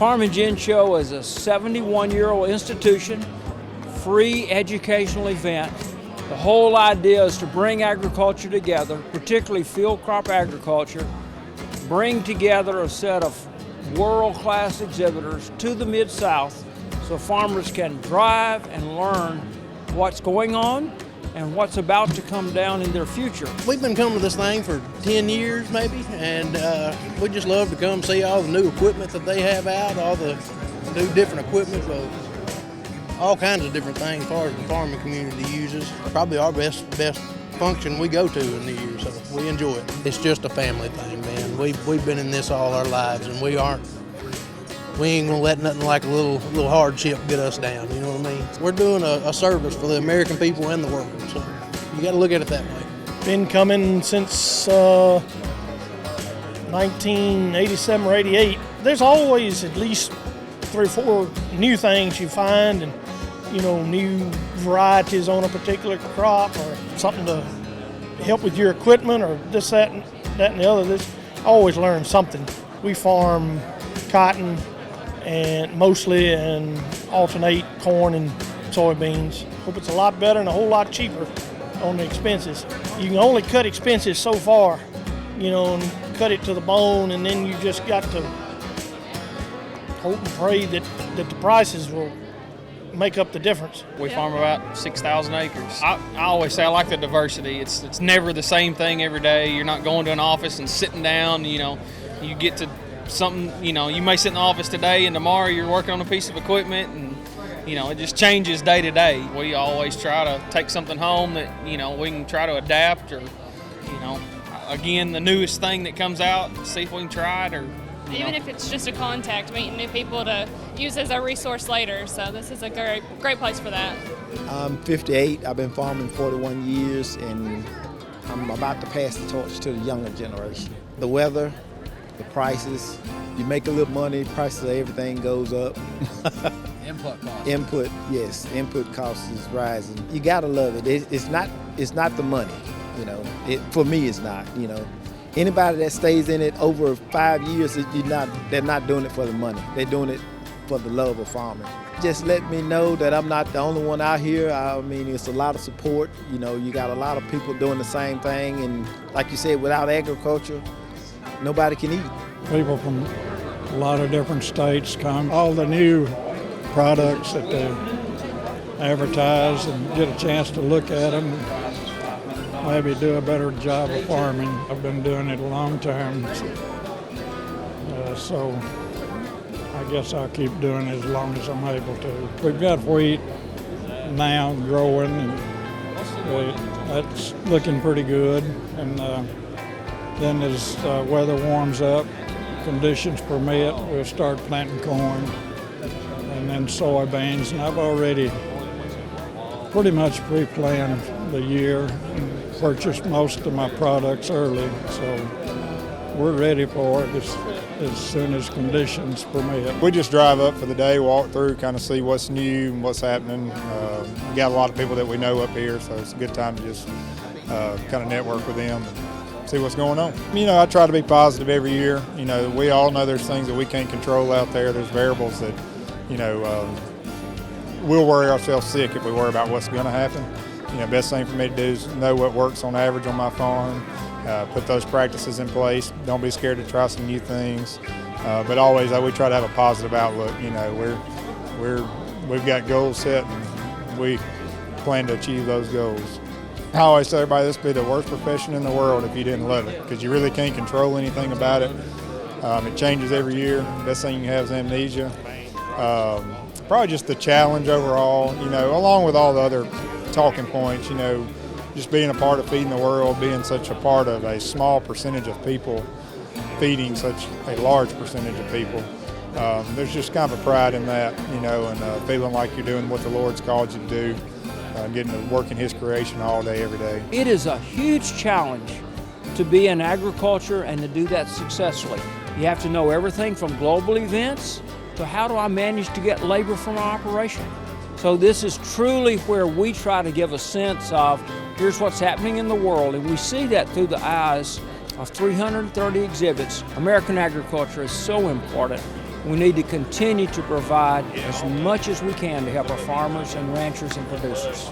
Farm and Gin Show is a 71-year-old institution, free educational event. The whole idea is to bring agriculture together, particularly field crop agriculture, bring together a set of world-class exhibitors to the Mid-South so farmers can drive and learn what's going on and what's about to come down in their future. We've been coming to this thing for 10 years maybe, and we just love to come see all the new equipment that they have out, all the new different equipment, all kinds of different things as far as the farming community uses. Probably our best function we go to in the year, so we enjoy it. It's just a family thing, man. We've been in this all our lives, and we ain't gonna let nothing like a little hardship get us down, you know what I mean? We're doing a service for the American people and the world, so you gotta look at it that way. Been coming since 1987 or 88. There's always at least 3 or 4 new things you find, and new varieties on a particular crop, or something to help with your equipment, or this, that, and the other. This always learn something. We farm cotton and mostly, and alternate corn and soybeans. Hope it's a lot better and a whole lot cheaper on the expenses. You can only cut expenses so far, and cut it to the bone, and then you just got to hope and pray that the prices will make up the difference. We farm about 6,000 acres. I always say I like the diversity. It's never the same thing every day. You're not going to an office and sitting down, you get to something, you may sit in the office today and tomorrow you're working on a piece of equipment, and it just changes day to day. We always try to take something home that we can try to adapt, or again, the newest thing that comes out, see if we can try it, or even if it's just a contact, meeting new people to use as a resource later. So this is a great place for that. I'm 58. I've been farming 41 years, and I'm about to pass the torch to the younger generation. The weather, the prices, you make a little money, prices of everything goes up. Input costs. Input costs is rising. You gotta love it. It's not the money, for me it's not, Anybody that stays in it over 5 years, they're not doing it for the money. They're doing it for the love of farming. Just let me know that I'm not the only one out here. I mean, it's a lot of support. You got a lot of people doing the same thing, and like you said, without agriculture, nobody can eat. People from a lot of different states come. All the new products that they advertise, and get a chance to look at them, maybe do a better job of farming. I've been doing it a long time, so I guess I'll keep doing it as long as I'm able to. We've got wheat now growing, and that's looking pretty good. And then as weather warms up, conditions permit, we'll start planting corn and then soybeans. And I've already pretty much pre-planned the year and purchased most of my products early, so we're ready for it as soon as conditions permit. We just drive up for the day, walk through, kind of see what's new and what's happening. We got a lot of people that we know up here, so it's a good time to just kind of network with them and see what's going on. I try to be positive every year. We all know there's things that we can't control out there. There's variables that, we'll worry ourselves sick if we worry about what's going to happen. Best thing for me to do is know what works on average on my farm, put those practices in place. Don't be scared to try some new things, but always we try to have a positive outlook. We've got goals set, and we plan to achieve those goals. I always tell everybody this would be the worst profession in the world if you didn't love it, because you really can't control anything about it. It changes every year. Best thing you can have is amnesia. Probably just the challenge overall, along with all the other talking points, just being a part of feeding the world, being such a part of a small percentage of people feeding such a large percentage of people. There's just kind of a pride in that, and feeling like you're doing what the Lord's called you to do, getting to work in His creation all day, every day. It is a huge challenge to be in agriculture and to do that successfully. You have to know everything from global events to how do I manage to get labor from my operation. So this is truly where we try to give a sense of here's what's happening in the world, and we see that through the eyes of 330 exhibits, American agriculture is so important. We need to continue to provide as much as we can to help our farmers and ranchers and producers.